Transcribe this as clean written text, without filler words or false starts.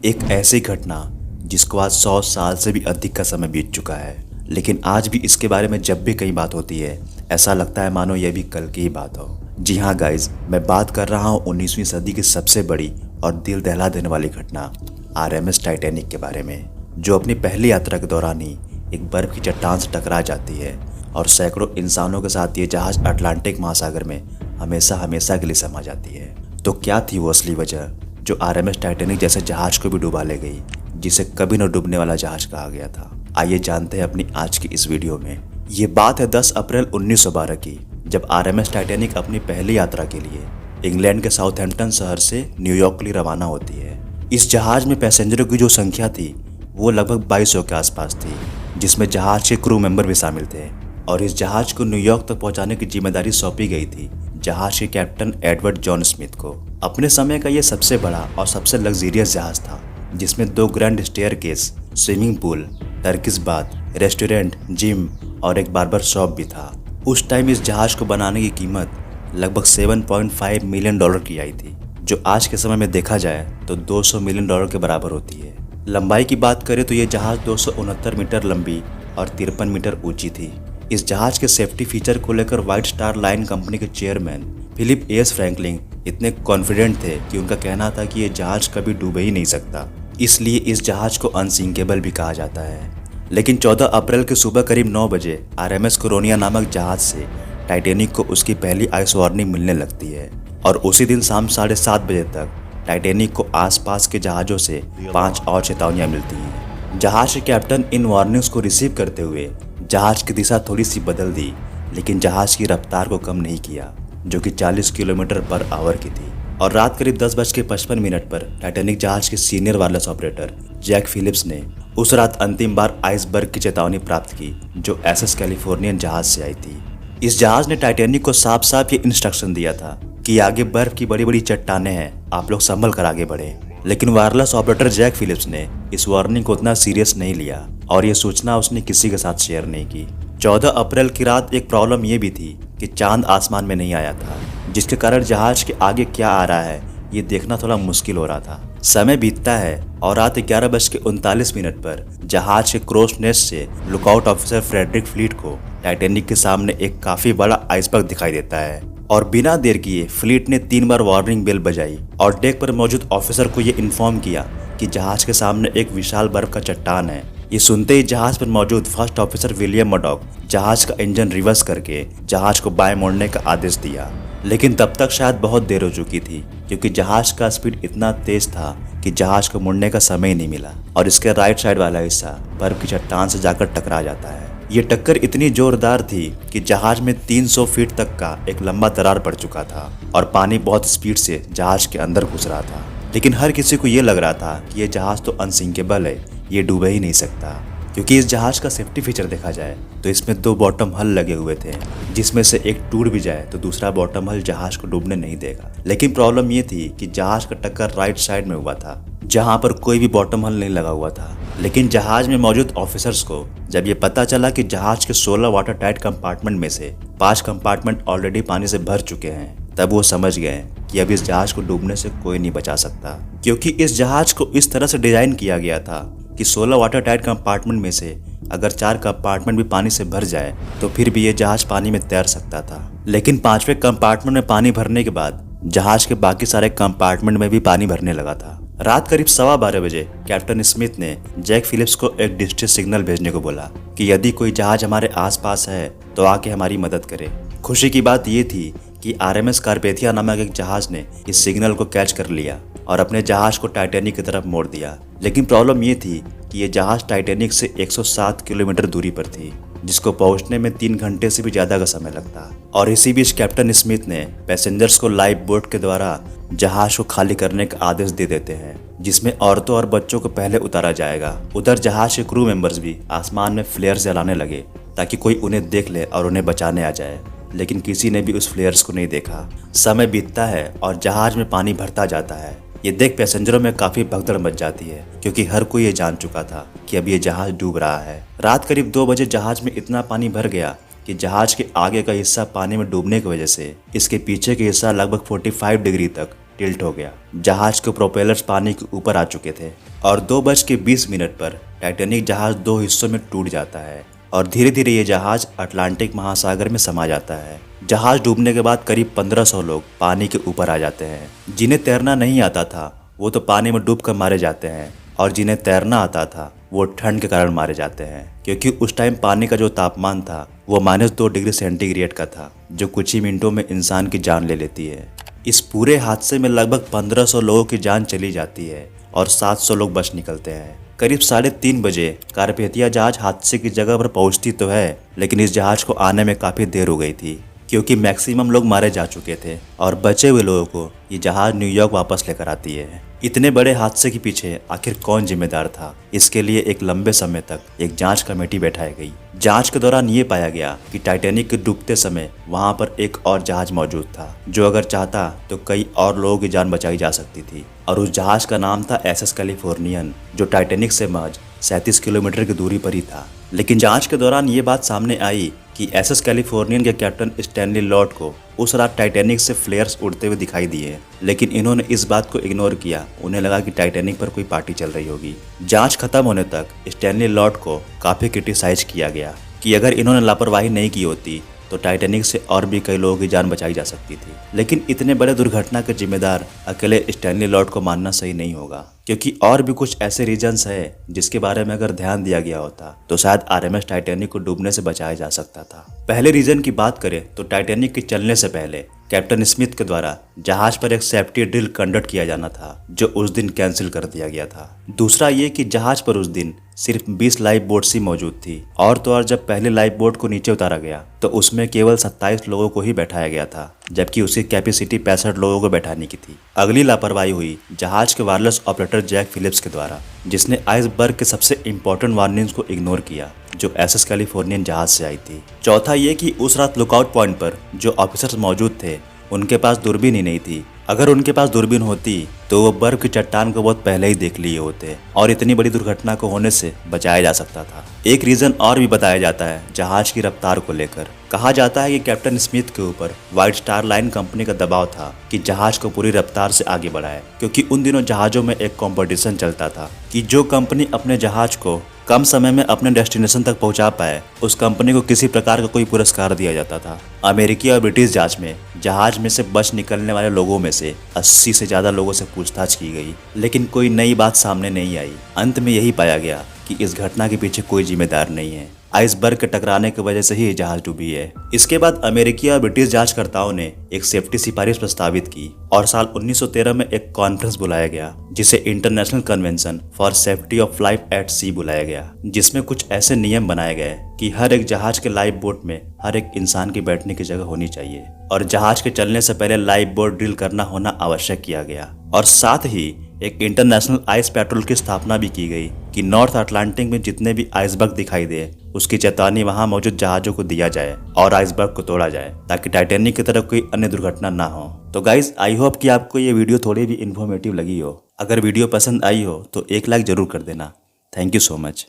एक ऐसी घटना जिसको आज 100 साल से भी अधिक का समय बीत चुका है, लेकिन आज भी इसके बारे में जब भी कई बात होती है ऐसा लगता है मानो यह भी कल की ही बात हो। जी हाँ गाइज, मैं बात कर रहा हूँ 19वीं सदी की सबसे बड़ी और दिल दहला देने वाली घटना RMS टाइटैनिक के बारे में, जो अपनी पहली यात्रा के दौरान ही एक बर्फ की चट्टान से टकरा जाती है और सैकड़ों इंसानों के साथ ये जहाज अटलांटिक महासागर में हमेशा हमेशा के लिए समा जाती है। तो क्या थी वो असली वजह जो RMS टाइटैनिक जैसे जहाज को भी डुबा ले गई, जिसे कभी न डूबने वाला जहाज कहा गया था? आइए जानते हैं अपनी आज की इस वीडियो में। ये बात है 10 अप्रैल 1912 की, जब RMS टाइटैनिक अपनी पहली यात्रा के लिए इंग्लैंड के साउथहैम्पटन शहर से न्यूयॉर्क के लिए रवाना होती है। इस जहाज में पैसेंजरों की जो संख्या थी वो लगभग 2200 के आसपास थी, जिसमें जहाज के क्रू मेंबर भी शामिल थे। और इस जहाज को न्यूयॉर्क तक पहुंचाने की जिम्मेदारी सौंपी गई थी जहाज के कैप्टन एडवर्ड जॉन स्मिथ को। अपने समय का ये सबसे बड़ा और सबसे लग्जरियस जहाज था, जिसमें 2 grand staircase, swimming pool, Turkish bath, restaurant, gym और एक बार्बर शॉप भी था। उस टाइम इस जहाज को बनाने की कीमत लगभग $7.5 मिलियन की आई थी, जो आज के समय में देखा जाए तो $200 मिलियन के बराबर होती है। लंबाई की बात करें तो ये जहाज 269 मीटर लंबी और 53 मीटर ऊंची थी। इस जहाज के सेफ्टी फीचर को लेकर व्हाइट स्टार लाइन कंपनी के चेयरमैन फिलिप एस फ्रैंकलिन इतने कॉन्फिडेंट थे कि उनका कहना था कि ये जहाज कभी डूब ही नहीं सकता, इसलिए इस जहाज को अनसिंकेबल भी कहा जाता है। लेकिन 14 अप्रैल की सुबह करीब 9 बजे RMS कोरोनिया नामक जहाज से टाइटैनिक को उसकी पहली आइस वार्निंग मिलने लगती है और उसी दिन शाम 7:30 बजे तक टाइटैनिक को आसपास के जहाज़ों से 5 और चेतावनियां मिलती हैं। जहाज के कैप्टन इन वार्निंग्स को रिसीव करते हुए जहाज की दिशा थोड़ी सी बदल दी, लेकिन जहाज की रफ्तार को कम नहीं किया, जो कि 40 किलोमीटर पर आवर की थी। और रात करीब 10:55 पर टाइटैनिक जहाज के senior wireless operator Jack Phillips ने उस रात अंतिम बार आइसबर्ग की चेतावनी प्राप्त की, जो SS कैलिफोर्नियन जहाज से आई थी। इस जहाज ने टाइटैनिक को साफ साफ ये इंस्ट्रक्शन दिया था कि आगे बर्फ की बड़ी बड़ी चट्टानें हैं, आप लोग संभल कर आगे बढ़े। लेकिन वायरलेस ऑपरेटर जैक फिलिप्स ने इस वार्निंग को उतना सीरियस नहीं लिया और ये सूचना उसने किसी के साथ शेयर नहीं की। 14 अप्रैल की रात एक प्रॉब्लम ये भी थी कि चांद आसमान में नहीं आया था, जिसके कारण जहाज के आगे क्या आ रहा है ये देखना थोड़ा मुश्किल हो रहा था। समय बीतता है और रात 11:39 पर जहाज के क्रोस नेस्ट से लुकआउट ऑफिसर फ्रेडरिक फ्लीट को टाइटैनिक के सामने एक काफी बड़ा आइसबर्ग दिखाई देता है और बिना देर किए फ्लीट ने 3 बार वार्निंग बेल बजाई और डेक पर मौजूद ऑफिसर को ये इन्फॉर्म किया कि जहाज के सामने एक विशाल बर्फ का चट्टान है। ये सुनते ही जहाज पर मौजूद फर्स्ट ऑफिसर विलियम मर्डॉक जहाज का इंजन रिवर्स करके जहाज को बाएं मोड़ने का आदेश दिया। लेकिन तब तक शायद बहुत देर हो चुकी थी, क्योंकि जहाज का स्पीड इतना तेज था कि जहाज को मुड़ने का समय ही नहीं मिला और इसके राइट साइड वाला हिस्सा बर्फ की चट्टान से जाकर टकरा जाता है। ये टक्कर इतनी जोरदार थी कि जहाज में 300 फीट तक का एक लंबा दरार पड़ चुका था और पानी बहुत स्पीड से जहाज के अंदर घुस रहा था। लेकिन हर किसी को ये लग रहा था कि ये जहाज तो अनसिंकेबल है, ये डूब ही नहीं सकता, क्योंकि इस जहाज का सेफ्टी फीचर देखा जाए तो इसमें 2 बॉटम हल लगे हुए थे, जिसमें से एक टूट भी जाए तो दूसरा बॉटम हल जहाज को डूबने नहीं देगा। लेकिन प्रॉब्लम ये थी कि जहाज का टक्कर राइट साइड में हुआ था, जहां पर कोई भी बॉटम हल नहीं लगा हुआ था। लेकिन जहाज में मौजूद ऑफिसर्स को जब ये पता चला कि जहाज के 16 वाटर टाइट कंपार्टमेंट में से 5 कंपार्टमेंट ऑलरेडी पानी से भर चुके हैं, तब वो समझ गए कि अब इस जहाज को डूबने से कोई नहीं बचा सकता, क्योंकि इस जहाज को इस तरह से डिजाइन किया गया था कि 16 वाटर टाइट कंपार्टमेंट में से अगर 4 कंपार्टमेंट भी पानी से भर जाए तो फिर भी ये जहाज पानी में तैर सकता था। लेकिन 5वें कंपार्टमेंट में पानी भरने के बाद जहाज के बाकी सारे कंपार्टमेंट में भी पानी भरने लगा था। रात करीब 12:15 बजे कैप्टन स्मिथ ने जैक फिलिप्स को एक डिस्ट्रेस सिग्नल भेजने को बोला कि यदि कोई जहाज हमारे आसपास है तो आके हमारी मदद करे। खुशी की बात ये थी कि RMS कार्पेथिया नामक एक जहाज ने इस सिग्नल को कैच कर लिया और अपने जहाज को टाइटैनिक की तरफ मोड़ दिया। लेकिन प्रॉब्लम ये थी कि ये जहाज टाइटैनिक से 107 किलोमीटर दूरी पर थी, जिसको पहुंचने में 3 घंटे से भी ज्यादा का समय लगता। और इसी बीच कैप्टन स्मिथ ने पैसेंजर्स को लाइफ बोट के द्वारा जहाज को खाली करने का आदेश दे देते हैं, जिसमें औरतों और बच्चों को पहले उतारा जाएगा। उधर जहाज के क्रू मेंबर्स भी आसमान में फ्लेयर जलाने लगे ताकि कोई उन्हें देख ले और उन्हें बचाने आ जाए, लेकिन किसी ने भी उस फ्लेयर्स को नहीं देखा। समय बीतता है और जहाज में पानी भरता जाता है। ये देख पैसेंजरों में काफी भगदड़ मच जाती है, क्योंकि हर कोई ये जान चुका था कि अब ये जहाज डूब रहा है। रात करीब 2 बजे जहाज में इतना पानी भर गया कि जहाज के आगे का हिस्सा पानी में डूबने की वजह से इसके पीछे का हिस्सा लगभग 45 डिग्री तक टिल्ट हो गया। जहाज के प्रोपेलर्स पानी के ऊपर आ चुके थे और 2:20 पर टाइटैनिक जहाज दो हिस्सों में टूट जाता है और धीरे धीरे ये जहाज अटलांटिक महासागर में समा जाता है। जहाज डूबने के बाद करीब 1500 लोग पानी के ऊपर आ जाते हैं। जिन्हें तैरना नहीं आता था वो तो पानी में डूब कर मारे जाते हैं और जिन्हें तैरना आता था वो ठंड के कारण मारे जाते हैं, क्योंकि उस टाइम पानी का जो तापमान था वो -2 डिग्री सेंटीग्रेड का था, जो कुछ ही मिनटों में इंसान की जान ले लेती है। इस पूरे हादसे में लगभग 1500 लोगों की जान चली जाती है और 700 लोग बच निकलते हैं। करीब 3:30 बजे कारपेथिया जहाज हादसे की जगह पर पहुंचती तो है, लेकिन इस जहाज को आने में काफ़ी देर हो गई थी, क्योंकि मैक्सिमम लोग मारे जा चुके थे और बचे हुए लोगों को ये जहाज न्यूयॉर्क वापस लेकर आती है। इतने बड़े हादसे के पीछे आखिर कौन जिम्मेदार था, इसके लिए एक लंबे समय तक एक जांच कमेटी बैठाई गई। जांच के दौरान ये पाया गया कि टाइटैनिक के डूबते समय वहां पर एक और जहाज मौजूद था, जो अगर चाहता तो कई और लोगों की जान बचाई जा सकती थी, और उस जहाज का नाम था SS कैलिफोर्नियन, जो टाइटैनिक से महज 37 किलोमीटर की दूरी पर ही था। लेकिन जांच के दौरान ये बात सामने आई कि SS कैलिफोर्नियन के कैप्टन स्टैनली लॉर्ड को उस रात टाइटैनिक से फ्लेयर्स उड़ते हुए दिखाई दिए, लेकिन इन्होंने इस बात को इग्नोर किया। उन्हें लगा कि टाइटैनिक पर कोई पार्टी चल रही होगी। जांच खत्म होने तक स्टैनली लॉर्ड को काफ़ी क्रिटिसाइज किया गया कि अगर इन्होंने लापरवाही नहीं की होती तो टाइटैनिक से और भी कई लोगों की जान बचाई जा सकती थी। लेकिन इतने बड़े दुर्घटना के जिम्मेदार अकेले स्टैनली लॉर्ड को मानना सही नहीं होगा, क्योंकि और भी कुछ ऐसे रीजंस है जिसके बारे में अगर ध्यान दिया गया होता तो शायद RMS टाइटैनिक को डूबने से बचाया जा सकता था। पहले रीजन की बात करें तो टाइटैनिक के चलने से पहले कैप्टन स्मिथ के द्वारा जहाज पर एक सेफ्टी ड्रिल कंडक्ट किया जाना था, जो उस दिन कैंसिल कर दिया गया था। दूसरा ये कि जहाज पर उस दिन सिर्फ 20 लाइफ बोट्स ही मौजूद थी, और तो और जब पहले लाइफ बोट को नीचे उतारा गया तो उसमें केवल 27 लोगों को ही बैठाया गया था, जबकि उसकी कैपेसिटी 65 लोगों को बैठाने की थी। अगली लापरवाही हुई जहाज के वायरलेस ऑपरेटर जैक फिलिप्स के द्वारा, जिसने आइसबर्ग के सबसे इंपॉर्टेंट वार्निंग्स को इग्नोर किया जो SS कैलिफोर्नियन जहाज से आई थी। चौथा ये कि उस रात लुकआउट पॉइंट पर जो ऑफिसर्स मौजूद थे उनके पास दूरबीन ही नहीं थी। अगर उनके पास दूरबीन होती तो वो बर्फ की चट्टान को बहुत पहले ही देख लिए होते और इतनी बड़ी दुर्घटना को होने से बचाया जा सकता था। एक रीजन और भी बताया जाता है जहाज की रफ्तार को लेकर। कहा जाता है कि कैप्टन स्मिथ के ऊपर व्हाइट स्टार लाइन कंपनी का दबाव था कि जहाज को पूरी रफ्तार से आगे बढ़ाए, क्योंकि उन दिनों जहाजों में एक कंपटीशन चलता था कि जो कंपनी अपने जहाज को कम समय में अपने डेस्टिनेशन तक पहुंचा पाए उस कंपनी को किसी प्रकार का कोई पुरस्कार दिया जाता था। अमेरिकी और ब्रिटिश जांच में जहाज में से बच निकलने वाले लोगों में से 80 से ज़्यादा लोगों से पूछताछ की गई, लेकिन कोई नई बात सामने नहीं आई। अंत में यही पाया गया कि इस घटना के पीछे कोई जिम्मेदार नहीं है। आइसबर्ग के टकराने की वजह से ही जहाज डूबी है। इसके बाद अमेरिकी और ब्रिटिश जांचकर्ताओं ने एक सेफ्टी सिफारिश प्रस्तावित की और साल 1913 में एक कॉन्फ्रेंस बुलाया गया, जिसे international convention for safety of life at sea बुलाया गया, जिसमें कुछ ऐसे नियम बनाए गए कि हर एक जहाज के लाइफ बोट में हर एक इंसान की बैठने की जगह होनी चाहिए और जहाज के चलने से पहले लाइफ बोट ड्रिल करना होना आवश्यक किया गया। और साथ ही एक इंटरनेशनल आइस पेट्रोल की स्थापना भी की गई कि नॉर्थ अटलांटिक में जितने भी आइसबर्ग दिखाई दे उसकी चेतावनी वहां मौजूद जहाजों को दिया जाए और आइसबर्ग को तोड़ा जाए, ताकि टाइटैनिक की तरह कोई अन्य दुर्घटना ना हो। तो गाइज, आई होप कि आपको ये वीडियो थोड़ी भी इन्फॉर्मेटिव लगी हो। अगर वीडियो पसंद आई हो तो एक लाइक जरूर कर देना। Thank you so much.